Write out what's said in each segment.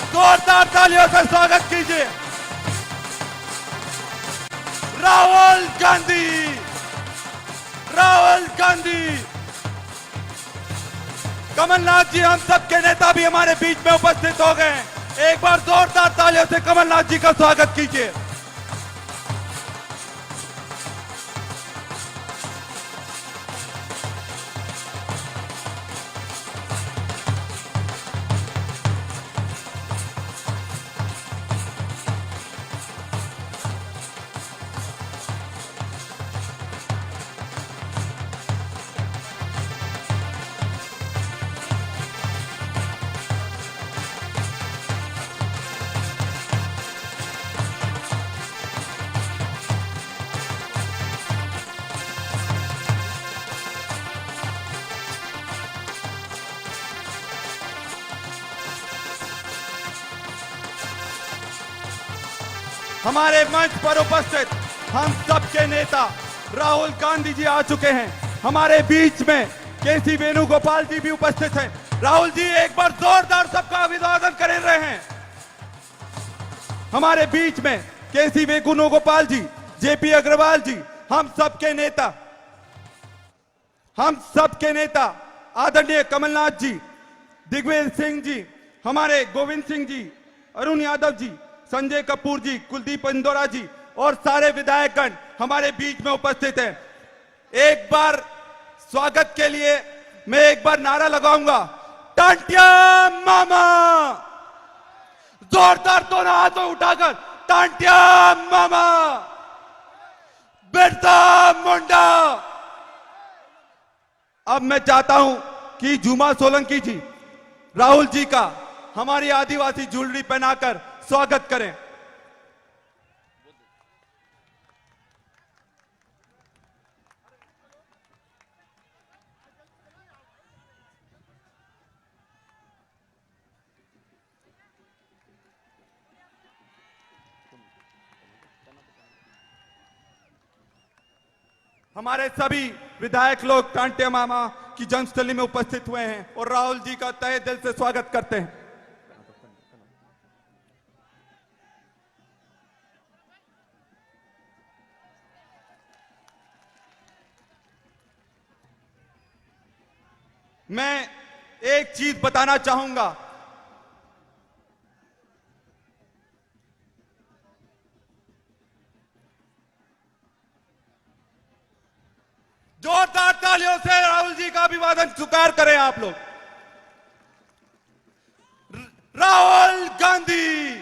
जोरदार तालियों से स्वागत कीजिए राहुल गांधी। राहुल गांधी, कमलनाथ जी, हम सबके नेता भी हमारे बीच में उपस्थित हो गए हैं। एक बार जोरदार तालियों से कमलनाथ जी का स्वागत कीजिए। हमारे मंच पर उपस्थित हम सबके नेता राहुल गांधी जी आ चुके हैं। हमारे बीच में केसी वेणुगोपाल जी भी उपस्थित हैं। राहुल जी, एक बार जोरदार सबका अभिवादन कर रहे हैं। हमारे बीच में केसी वेणुगोपाल जी, जेपी अग्रवाल जी, हम सबके नेता आदरणीय कमलनाथ जी, दिग्विजय सिंह जी, हमारे गोविंद सिंह जी, अरुण यादव जी, संजय कपूर जी, कुलदीप इंदौरा जी और सारे विधायकगण हमारे बीच में उपस्थित हैं। एक बार स्वागत के लिए मैं एक बार नारा लगाऊंगा, टांटिया मामा। जोरदार दोनों हाथों उठाकर टांटिया मामा, बिरसा मुंडा। अब मैं चाहता हूं कि झूमा सोलंकी जी राहुल जी का हमारी आदिवासी ज्वेलरी पहनाकर स्वागत करें। हमारे सभी विधायक लोग टांटिया मामा की जन्मस्थली में उपस्थित हुए हैं और राहुल जी का तहे दिल से स्वागत करते हैं। मैं एक चीज बताना चाहूंगा, जोरदार तालियों से राहुल जी का अभिवादन स्वीकार करें आप लोग। राहुल गांधी,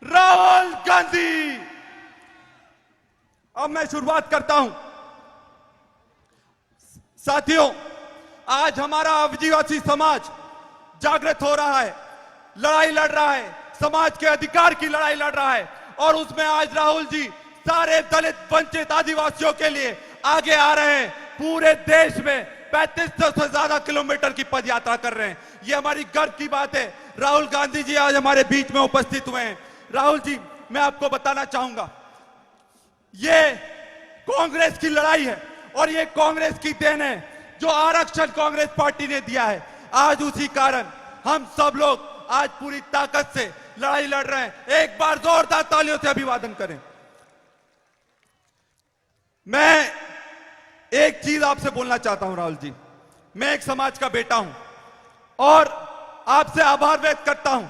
राहुल गांधी। अब मैं शुरुआत करता हूं। साथियों, आज हमारा आदिवासी समाज जागृत हो रहा है, लड़ाई लड़ रहा है, समाज के अधिकार की लड़ाई लड़ रहा है और उसमें आज राहुल जी सारे दलित वंचित आदिवासियों के लिए आगे आ रहे हैं। पूरे देश में 3500 से ज्यादा किलोमीटर की पद यात्रा कर रहे हैं। ये हमारी गर्व की बात है। राहुल गांधी जी आज हमारे बीच में उपस्थित हुए हैं। राहुल जी, मैं आपको बताना चाहूंगा, ये कांग्रेस की लड़ाई है और ये कांग्रेस की देन है जो आरक्षण कांग्रेस पार्टी ने दिया है। आज उसी कारण हम सब लोग आज पूरी ताकत से लड़ाई लड़ रहे हैं। एक बार जोरदार तालियों से अभिवादन करें। मैं एक चीज आपसे बोलना चाहता हूं राहुल जी, मैं एक समाज का बेटा हूं और आपसे आभार व्यक्त करता हूं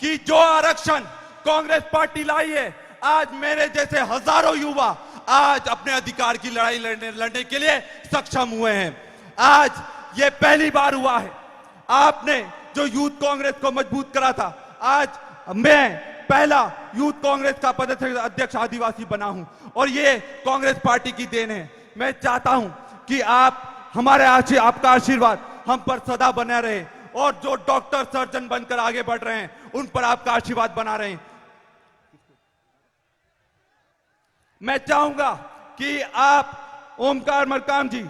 कि जो आरक्षण कांग्रेस पार्टी लाई है, आज मेरे जैसे हजारों युवा आज अपने अधिकार की लड़ाई लड़ने के लिए सक्षम हुए हैं। आज ये पहली बार हुआ है। आपने जो यूथ कांग्रेस को मजबूत करा था, आज मैं पहला यूथ कांग्रेस का प्रदेश अध्यक्ष आदिवासी बना हूं और ये कांग्रेस पार्टी की देन है। मैं चाहता हूं कि आपका आशीर्वाद हम पर सदा बना रहे और जो डॉक्टर सर्जन बनकर आगे बढ़ रहे हैं उन पर आपका आशीर्वाद बना रहे। मैं चाहूंगा कि आप ओमकार मरकाम जी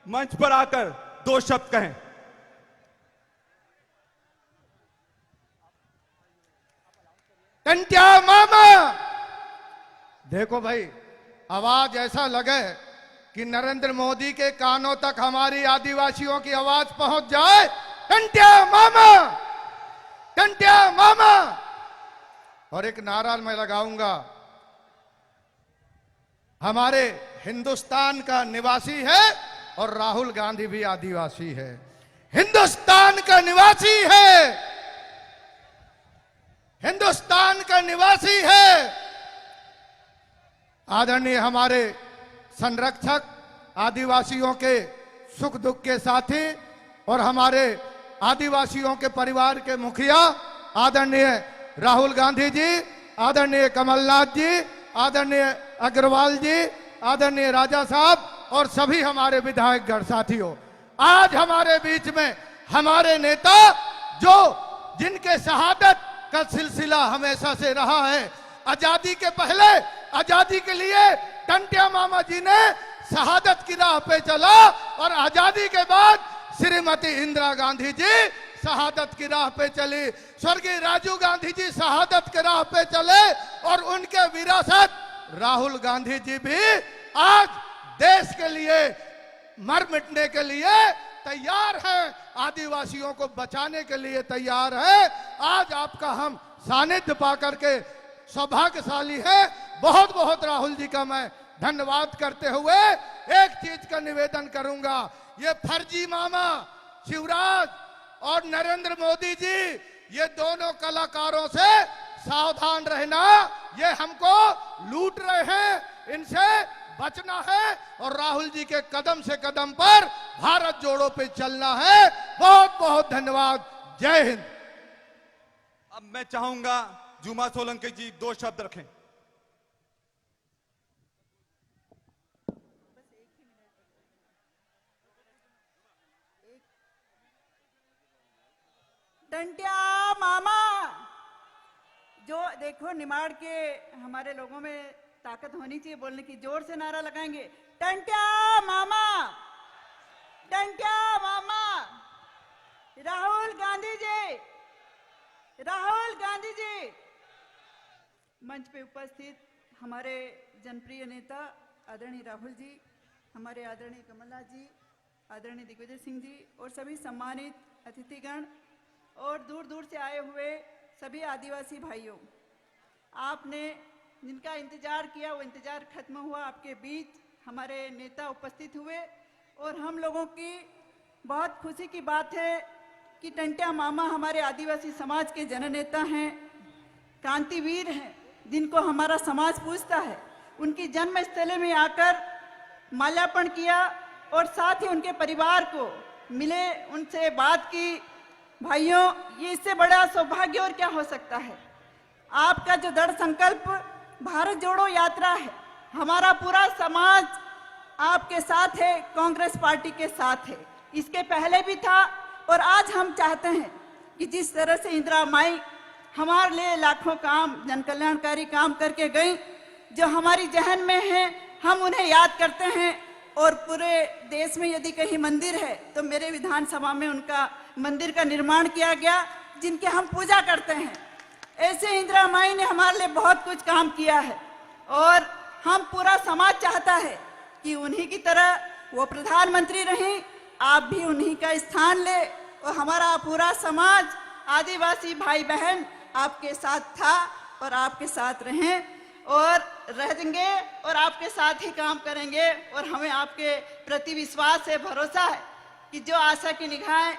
मंच पर आकर 2 शब्द कहें। टंटिया मामा, देखो भाई, आवाज ऐसा लगे कि नरेंद्र मोदी के कानों तक हमारी आदिवासियों की आवाज पहुंच जाए। टंटिया मामा, टंटिया मामा। और एक नारा मैं लगाऊंगा, हमारे हिंदुस्तान का निवासी है और राहुल गांधी भी आदिवासी है, हिंदुस्तान का निवासी है, हिंदुस्तान का निवासी है। आदरणीय हमारे संरक्षक, आदिवासियों के सुख दुख के साथी और हमारे आदिवासियों के परिवार के मुखिया आदरणीय राहुल गांधी जी, आदरणीय कमलनाथ जी, आदरणीय अग्रवाल जी, आदरणीय राजा साहब और सभी हमारे विधायकगण साथियों, आज हमारे बीच में हमारे नेता जो जिनके शहादत का सिलसिला हमेशा से रहा है। आजादी के पहले, आजादी के लिए टंटिया मामा जी ने शहादत की राह पे चला और आजादी के बाद श्रीमती इंदिरा गांधी जी शहादत की राह पे चली, स्वर्गीय राजीव गांधी जी शहादत की राह पे चले और उनके विरासत राहुल गांधी जी भी आज देश के लिए मर मिटने के लिए तैयार हैं, आदिवासियों को बचाने के लिए तैयार है। आज आपका हम सानिध्य पा करके सौभाग्यशाली है। बहुत बहुत राहुल जी का मैं धन्यवाद करते हुए एक चीज का निवेदन करूंगा, ये फर्जी मामा शिवराज और नरेंद्र मोदी जी, ये दोनों कलाकारों से सावधान रहना, ये हमको लूट रहे हैं, इनसे बचना है और राहुल जी के कदम से कदम पर भारत जोड़ो पे चलना है। बहुत बहुत धन्यवाद। जय हिंद। अब मैं चाहूंगा जुमा सोलंकी जी 2 शब्द रखें। टंटिया मामा, जो देखो निमाड़ के हमारे लोगों में ताकत होनी चाहिए बोलने की, जोर से नारा लगाएंगे, टंटिया मामा, टंटिया मामा, राहुल गांधी जी, राहुल गांधी जी। मंच पे उपस्थित हमारे जनप्रिय नेता आदरणीय राहुल जी, हमारे आदरणीय कमलनाथ जी, आदरणीय दिग्विजय सिंह जी और सभी सम्मानित अतिथिगण और दूर दूर से आए हुए सभी आदिवासी भाइयों, आपने जिनका इंतजार किया वो इंतजार खत्म हुआ। आपके बीच हमारे नेता उपस्थित हुए और हम लोगों की बहुत खुशी की बात है कि टंटिया मामा हमारे आदिवासी समाज के जननेता हैं, क्रांतिवीर हैं, जिनको हमारा समाज पूजता है। उनकी जन्मस्थली में आकर माल्यार्पण किया और साथ ही उनके परिवार को मिले, उनसे बात की। भाइयों, ये इससे बड़ा सौभाग्य और क्या हो सकता है। आपका जो दृढ़ संकल्प भारत जोड़ो यात्रा है, हमारा पूरा समाज आपके साथ है, कांग्रेस पार्टी के साथ है। इसके पहले भी था और आज हम चाहते हैं कि जिस तरह से इंदिरा माई हमारे लिए लाखों काम, जन कल्याणकारी काम करके गई, जो हमारी जहन में है, हम उन्हें याद करते हैं। और पूरे देश में यदि कहीं मंदिर है तो मेरे विधानसभा में उनका मंदिर का निर्माण किया गया, जिनके हम पूजा करते हैं। ऐसे इंदिरा माई ने हमारे लिए बहुत कुछ काम किया है और हम पूरा समाज चाहता है कि उन्हीं की तरह वो प्रधानमंत्री रहीं, आप भी उन्हीं का स्थान ले और हमारा पूरा समाज, आदिवासी भाई बहन आपके साथ था और आपके साथ रहें और रहेंगे और आपके साथ ही काम करेंगे। और हमें आपके प्रति विश्वास है, भरोसा है कि जो आशा की निगाहें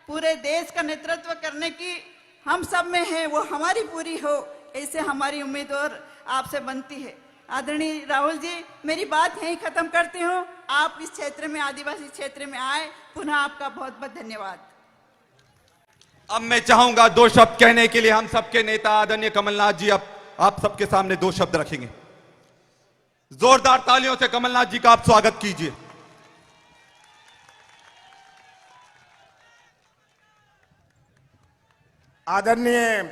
पूरे देश का नेतृत्व करने की हम सब में है, वो हमारी पूरी हो, ऐसे हमारी उम्मीद और आपसे बनती है। आदरणीय राहुल जी, मेरी बात यहीं खत्म करती हूँ। आप इस क्षेत्र में, आदिवासी क्षेत्र में आए, पुनः आपका बहुत बहुत धन्यवाद। अब मैं चाहूंगा 2 शब्द कहने के लिए हम सबके नेता आदरणीय कमलनाथ जी अब आप सबके सामने 2 शब्द रखेंगे। जोरदार तालियों से कमलनाथ जी का आप स्वागत कीजिए। आदरणीय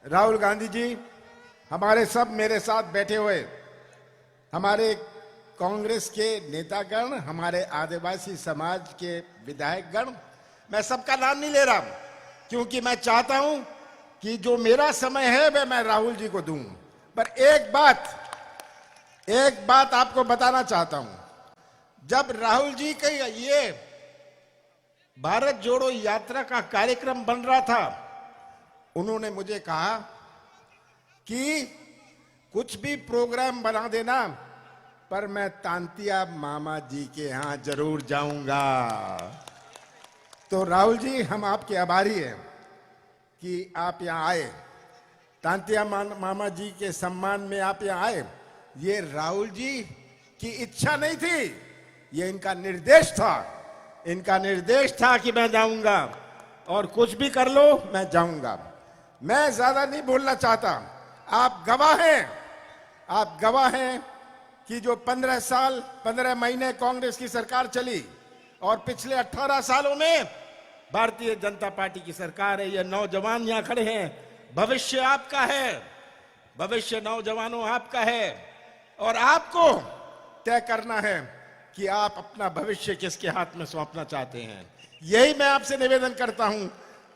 राहुल गांधी जी, हमारे सब मेरे साथ बैठे हुए हमारे कांग्रेस के नेतागण, हमारे आदिवासी समाज के विधायकगण, मैं सबका नाम नहीं ले रहा क्योंकि मैं चाहता हूं कि जो मेरा समय है वह मैं राहुल जी को दूं। पर एक बात आपको बताना चाहता हूं। जब राहुल जी का ये भारत जोड़ो यात्रा का कार्यक्रम बन रहा था उन्होंने मुझे कहा कि कुछ भी प्रोग्राम बना देना, पर मैं तांतिया मामा जी के यहां जरूर जाऊंगा। तो राहुल जी, हम आपके आभारी हैं कि आप यहां आए, तांतिया मामा जी के सम्मान में आप यहां आए। ये राहुल जी की इच्छा नहीं थी, ये इनका निर्देश था। इनका निर्देश था कि मैं जाऊंगा, और कुछ भी कर लो मैं जाऊंगा। मैं ज्यादा नहीं बोलना चाहता। आप गवाह हैं, आप गवाह हैं कि जो 15 साल 15 महीने कांग्रेस की सरकार चली, और पिछले 18 सालों में भारतीय जनता पार्टी की सरकार है। ये नौजवान यहां खड़े हैं, भविष्य आपका है, भविष्य नौजवानों आपका है, और आपको तय करना है कि आप अपना भविष्य किसके हाथ में सौंपना चाहते हैं। यही मैं आपसे निवेदन करता हूं।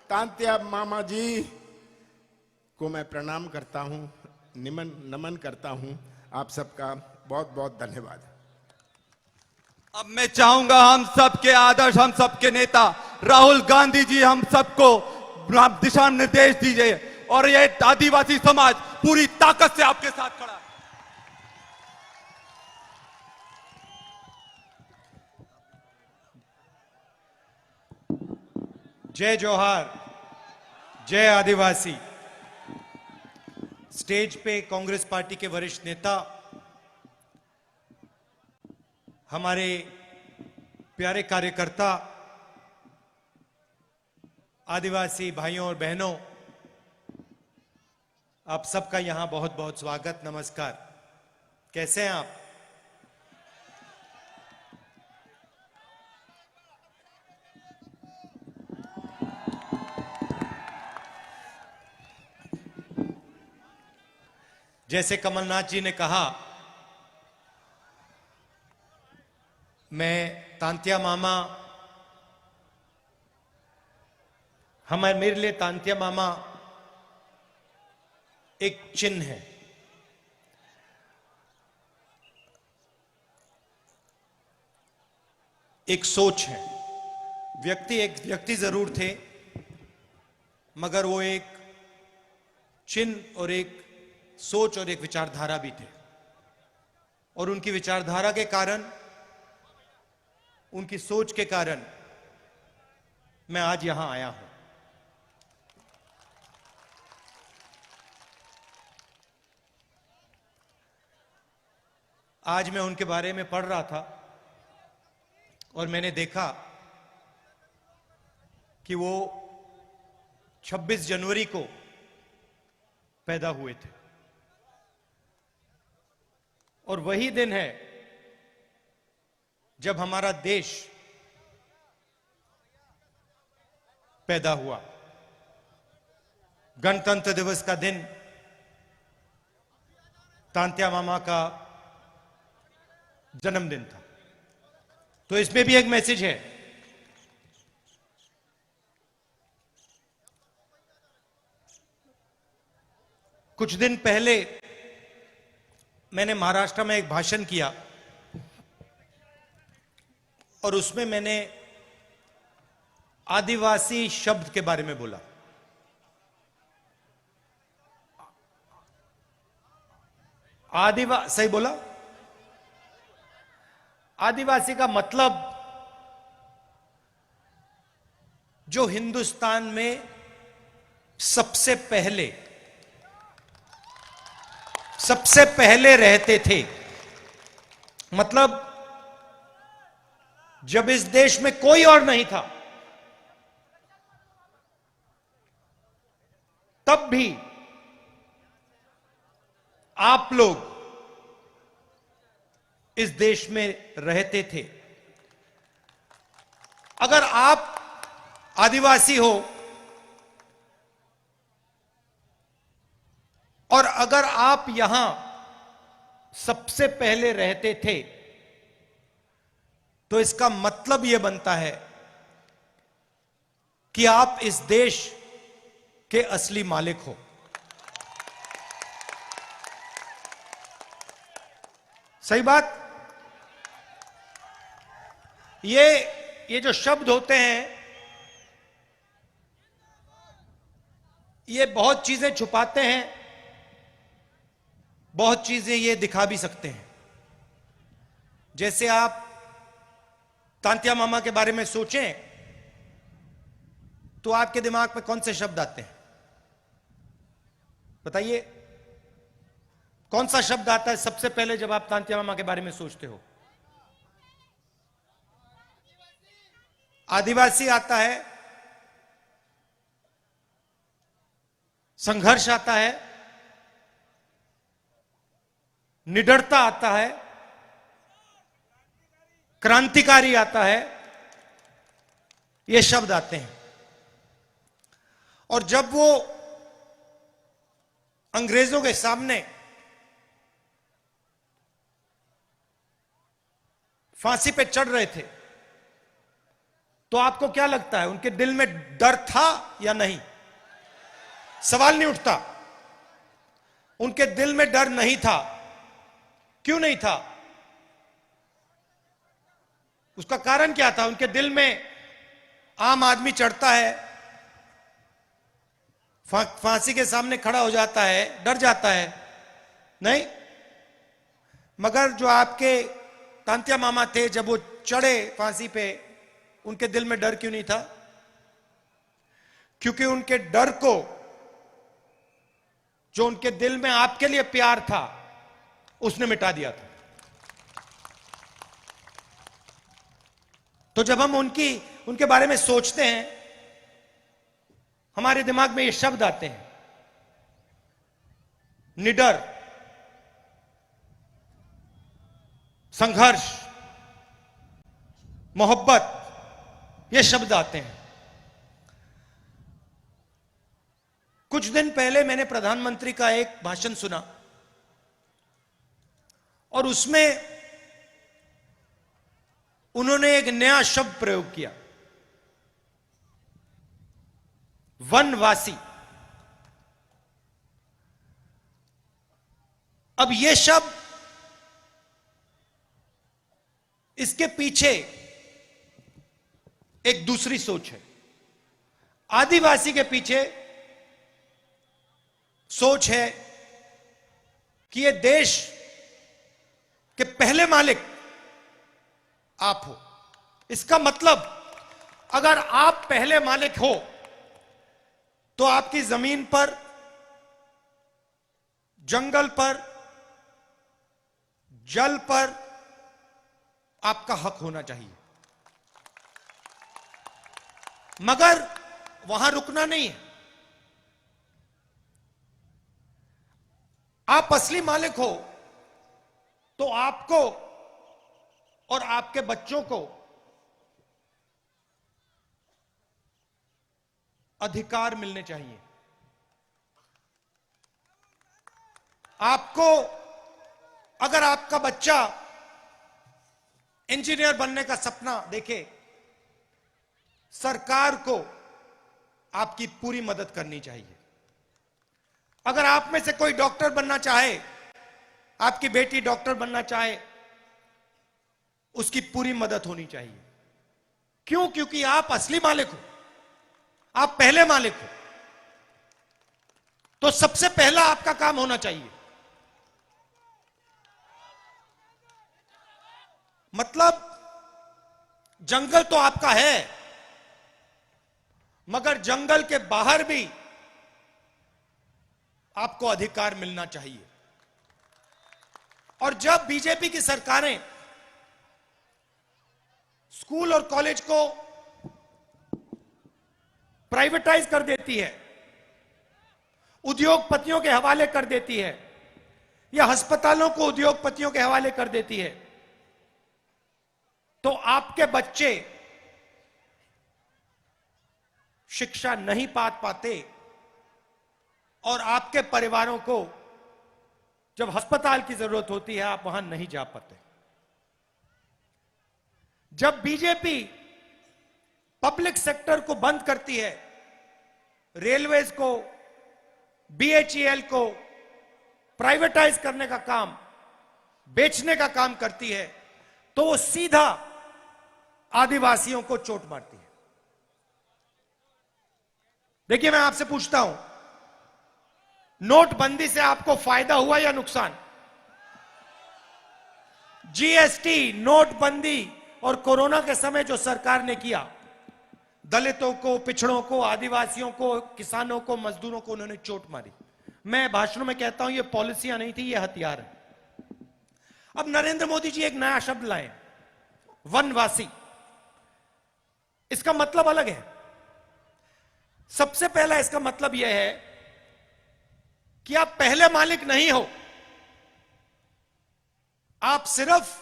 तांतिया मामा जी को मैं प्रणाम करता हूं, नमन करता हूं। आप सबका बहुत बहुत धन्यवाद। अब मैं चाहूंगा हम सबके आदर्श, हम सबके नेता राहुल गांधी जी हम सबको दिशा निर्देश दीजिए, और ये आदिवासी समाज पूरी ताकत से आपके साथ खड़ा है। जय जोहार, जय आदिवासी। स्टेज पे कांग्रेस पार्टी के वरिष्ठ नेता, हमारे प्यारे कार्यकर्ता, आदिवासी भाइयों और बहनों, आप सबका यहां बहुत बहुत स्वागत, नमस्कार। कैसे हैं आप? जैसे कमलनाथ जी ने कहा, मैं तांतिया मामा, मेरे लिए तांतिया मामा एक चिन्ह है, एक सोच है। एक व्यक्ति जरूर थे, मगर वो एक चिन्ह और एक सोच और एक विचारधारा भी थे। और उनकी विचारधारा के कारण, उनकी सोच के कारण मैं आज यहां आया हूं। आज मैं उनके बारे में पढ़ रहा था और मैंने देखा कि वो 26 जनवरी को पैदा हुए थे, और वही दिन है जब हमारा देश पैदा हुआ। गणतंत्र दिवस का दिन तांतिया मामा का जन्मदिन था। तो इसमें भी एक मैसेज है। कुछ दिन पहले मैंने महाराष्ट्र में एक भाषण किया, और उसमें मैंने आदिवासी शब्द के बारे में बोला। सही बोला? आदिवासी का मतलब जो हिंदुस्तान में सबसे पहले रहते थे। मतलब जब इस देश में कोई और नहीं था, तब भी आप लोग इस देश में रहते थे। अगर आप आदिवासी हो, और अगर आप यहां सबसे पहले रहते थे, तो इसका मतलब यह बनता है कि आप इस देश के असली मालिक हो। सही बात? ये जो शब्द होते हैं, ये बहुत चीजें छुपाते हैं, बहुत चीजें ये दिखा भी सकते हैं। जैसे आप तांत्या मामा के बारे में सोचें तो आपके दिमाग में कौन से शब्द आते हैं? बताइए, कौन सा शब्द आता है सबसे पहले जब आप तांत्या मामा के बारे में सोचते हो? आदिवासी आता है, संघर्ष आता है, निडरता आता है, क्रांतिकारी आता है, ये शब्द आते हैं। और जब वो अंग्रेजों के सामने फांसी पे चढ़ रहे थे तो आपको क्या लगता है, उनके दिल में डर था या नहीं? सवाल नहीं उठता। उनके दिल में डर नहीं था। क्यों नहीं था? उसका कारण क्या था? उनके दिल में आम आदमी चढ़ता है, फांसी के सामने खड़ा हो जाता है, डर जाता है? नहीं। मगर जो आपके तांत्या मामा थे, जब वो चढ़े फांसी पे, उनके दिल में डर क्यों नहीं था? क्योंकि उनके डर को, जो उनके दिल में आपके लिए प्यार था, उसने मिटा दिया था। तो जब हम उनके बारे में सोचते हैं, हमारे दिमाग में ये शब्द आते हैं, निडर, संघर्ष, मोहब्बत, ये शब्द आते हैं। कुछ दिन पहले मैंने प्रधानमंत्री का एक भाषण सुना और उसमें उन्होंने एक नया शब्द प्रयोग किया, वनवासी। अब यह शब्द, इसके पीछे एक दूसरी सोच है। आदिवासी के पीछे सोच है कि यह देश के पहले मालिक आप हो। इसका मतलब, अगर आप पहले मालिक हो तो आपकी जमीन पर, जंगल पर, जल पर आपका हक होना चाहिए। मगर वहां रुकना नहीं है। आप असली मालिक हो तो आपको और आपके बच्चों को अधिकार मिलने चाहिए। आपको, अगर आपका बच्चा इंजीनियर बनने का सपना देखे, सरकार को आपकी पूरी मदद करनी चाहिए। अगर आप में से कोई डॉक्टर बनना चाहे, आपकी बेटी डॉक्टर बनना चाहे, उसकी पूरी मदद होनी चाहिए। क्यों? क्योंकि आप असली मालिक हो, आप पहले मालिक हो। तो सबसे पहला आपका काम होना चाहिए। मतलब जंगल तो आपका है, मगर जंगल के बाहर भी आपको अधिकार मिलना चाहिए। और जब बीजेपी की सरकारें स्कूल और कॉलेज को प्राइवेटाइज कर देती है, उद्योगपतियों के हवाले कर देती है, या अस्पतालों को उद्योगपतियों के हवाले कर देती है, तो आपके बच्चे शिक्षा नहीं पाते और आपके परिवारों को जब अस्पताल की जरूरत होती है, आप वहां नहीं जा पाते। जब बीजेपी पब्लिक सेक्टर को बंद करती है, रेलवेज को, बीएचईएल को प्राइवेटाइज करने का काम, बेचने का काम करती है, तो वो सीधा आदिवासियों को चोट मारती है। देखिए, मैं आपसे पूछता हूं, नोटबंदी से आपको फायदा हुआ या नुकसान? जीएसटी, नोटबंदी और कोरोना के समय जो सरकार ने किया, दलितों को, पिछड़ों को, आदिवासियों को, किसानों को, मजदूरों को उन्होंने चोट मारी। मैं भाषणों में कहता हूं ये पॉलिसियां नहीं थी, ये हथियार है। अब नरेंद्र मोदी जी एक नया शब्द लाए, वनवासी। इसका मतलब अलग है। सबसे पहला इसका मतलब यह है कि आप पहले मालिक नहीं हो, आप सिर्फ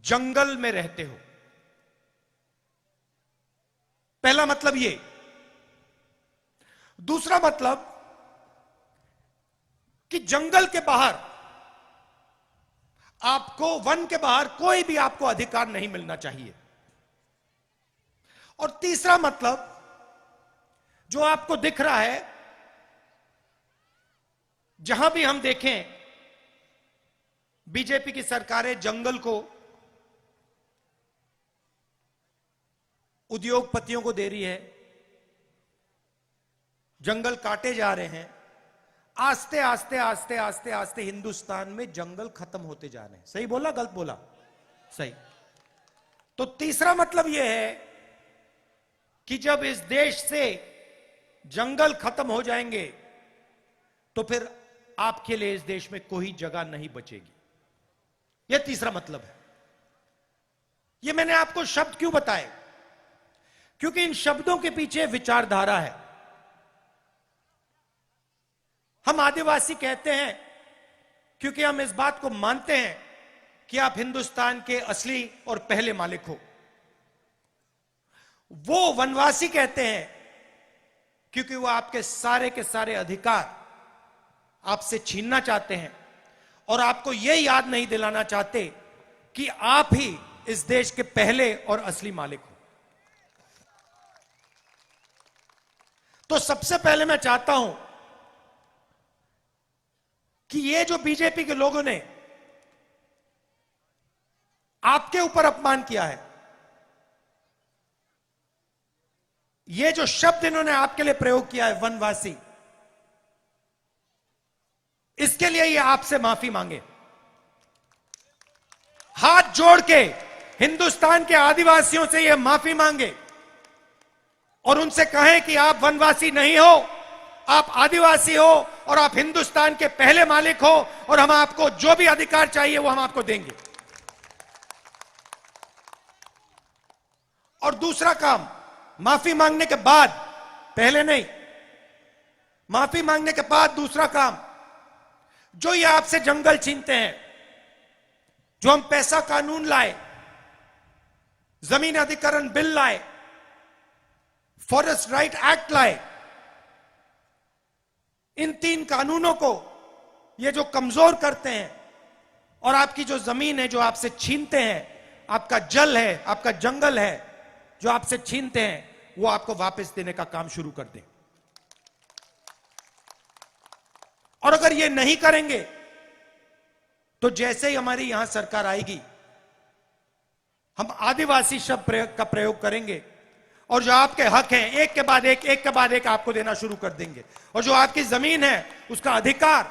जंगल में रहते हो। पहला मतलब ये। दूसरा मतलब कि जंगल के बाहर आपको, वन के बाहर कोई भी आपको अधिकार नहीं मिलना चाहिए। और तीसरा मतलब जो आपको दिख रहा है, जहां भी हम देखें बीजेपी की सरकारें जंगल को उद्योगपतियों को दे रही है, जंगल काटे जा रहे हैं। आस्ते आस्ते आस्ते आस्ते आस्ते हिंदुस्तान में जंगल खत्म होते जा रहे हैं। सही बोला, गलत बोला? सही। तो तीसरा मतलब यह है कि जब इस देश से जंगल खत्म हो जाएंगे तो फिर आपके लिए इस देश में कोई जगह नहीं बचेगी। यह तीसरा मतलब है। यह मैंने आपको शब्द क्यों बताए? क्योंकि इन शब्दों के पीछे विचारधारा है। हम आदिवासी कहते हैं क्योंकि हम इस बात को मानते हैं कि आप हिंदुस्तान के असली और पहले मालिक हो। वो वनवासी कहते हैं क्योंकि वो आपके सारे के सारे अधिकार आपसे छीनना चाहते हैं और आपको यह याद नहीं दिलाना चाहते कि आप ही इस देश के पहले और असली मालिक हो। तो सबसे पहले मैं चाहता हूं कि ये जो बीजेपी के लोगों ने आपके ऊपर अपमान किया है, ये जो शब्द इन्होंने आपके लिए प्रयोग किया है वनवासी, इसके लिए ये आपसे माफी मांगे। हाथ जोड़ के हिंदुस्तान के आदिवासियों से ये माफी मांगे और उनसे कहें कि आप वनवासी नहीं हो, आप आदिवासी हो और आप हिंदुस्तान के पहले मालिक हो और हम आपको जो भी अधिकार चाहिए वो हम आपको देंगे। और दूसरा काम, माफी मांगने के बाद, पहले नहीं, माफी मांगने के बाद दूसरा काम, जो ये आपसे जंगल छीनते हैं, जो हम पैसा कानून लाए, जमीन अधिग्रहण बिल लाए, फॉरेस्ट राइट एक्ट लाए, इन 3 कानूनों को ये जो कमजोर करते हैं और आपकी जो जमीन है जो आपसे छीनते हैं, आपका जल है, आपका जंगल है जो आपसे छीनते हैं, वो आपको वापस देने का काम शुरू कर दें। और अगर ये नहीं करेंगे तो जैसे ही हमारी यहां सरकार आएगी, हम आदिवासी शब्द का प्रयोग करेंगे और जो आपके हक हैं एक के बाद एक आपको देना शुरू कर देंगे। और जो आपकी जमीन है उसका अधिकार,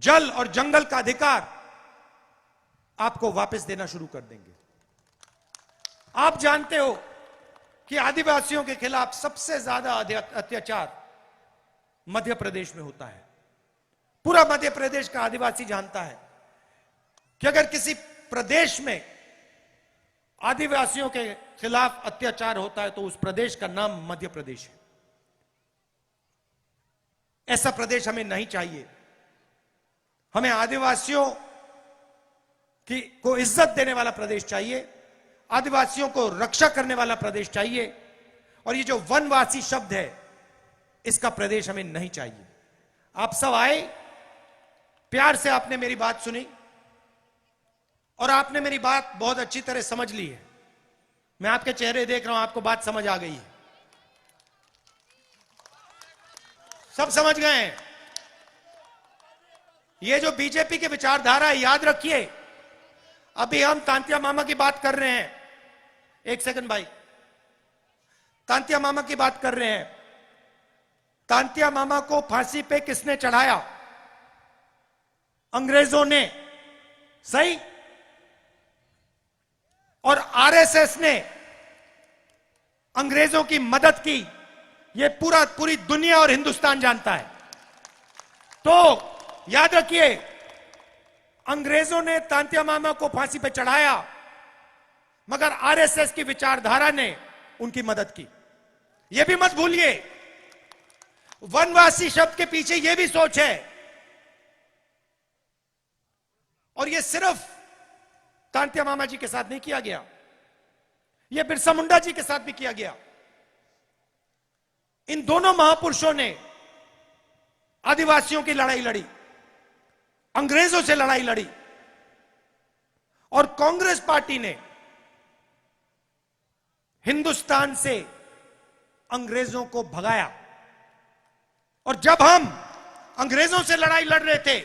जल और जंगल का अधिकार आपको वापस देना शुरू कर देंगे। आप जानते हो कि आदिवासियों के खिलाफ सबसे ज्यादा अत्याचार मध्य प्रदेश में होता है। पूरा मध्य प्रदेश का आदिवासी जानता है कि अगर किसी प्रदेश में आदिवासियों के खिलाफ अत्याचार होता है तो उस प्रदेश का नाम मध्य प्रदेश है। ऐसा प्रदेश हमें नहीं चाहिए। हमें आदिवासियों को इज्जत देने वाला प्रदेश चाहिए, आदिवासियों को रक्षा करने वाला प्रदेश चाहिए। और ये जो वनवासी शब्द है, इसका प्रदेश हमें नहीं चाहिए। आप सब आए, प्यार से आपने मेरी बात सुनी और आपने मेरी बात बहुत अच्छी तरह समझ ली है। मैं आपके चेहरे देख रहा हूं, आपको बात समझ आ गई है। सब समझ गए हैं। ये जो बीजेपी की विचारधारा है, याद रखिए, अभी हम तांतिया मामा की बात कर रहे हैं। एक सेकंड भाई, तांतिया मामा की बात कर रहे हैं। तांतिया मामा को फांसी पे किसने चढ़ाया? अंग्रेजों ने, सही? और आरएसएस ने अंग्रेजों की मदद की, यह पूरी दुनिया और हिंदुस्तान जानता है। तो याद रखिए, अंग्रेजों ने तांतिया मामा को फांसी पे चढ़ाया, मगर आरएसएस की विचारधारा ने उनकी मदद की। यह भी मत भूलिए, वनवासी शब्द के पीछे यह भी सोच है। और यह सिर्फ तांतिया मामा जी के साथ नहीं किया गया, यह बिरसा मुंडा जी के साथ भी किया गया। इन दोनों महापुरुषों ने आदिवासियों की लड़ाई लड़ी, अंग्रेजों से लड़ाई लड़ी, और कांग्रेस पार्टी ने हिंदुस्तान से अंग्रेजों को भगाया। और जब हम अंग्रेजों से लड़ाई लड़ रहे थे,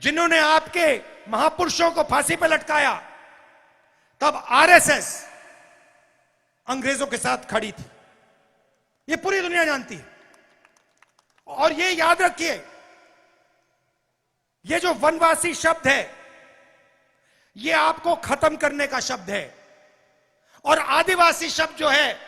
जिन्होंने आपके महापुरुषों को फांसी पर लटकाया, तब आरएसएस अंग्रेजों के साथ खड़ी थी। यह पूरी दुनिया जानती है। और यह याद रखिए, यह जो वनवासी शब्द है, यह आपको खत्म करने का शब्द है, और आदिवासी शब्द जो है,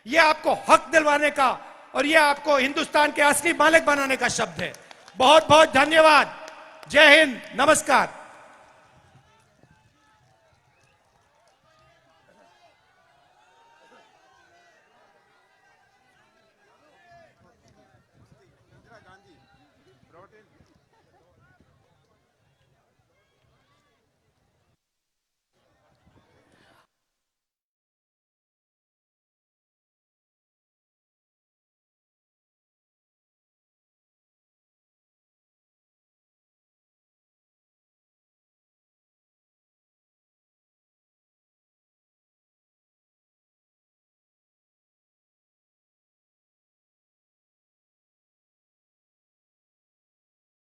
यह आपको हक दिलवाने का और यह आपको हिंदुस्तान के असली मालिक बनाने का शब्द है। बहुत बहुत धन्यवाद। जय हिंद, नमस्कार।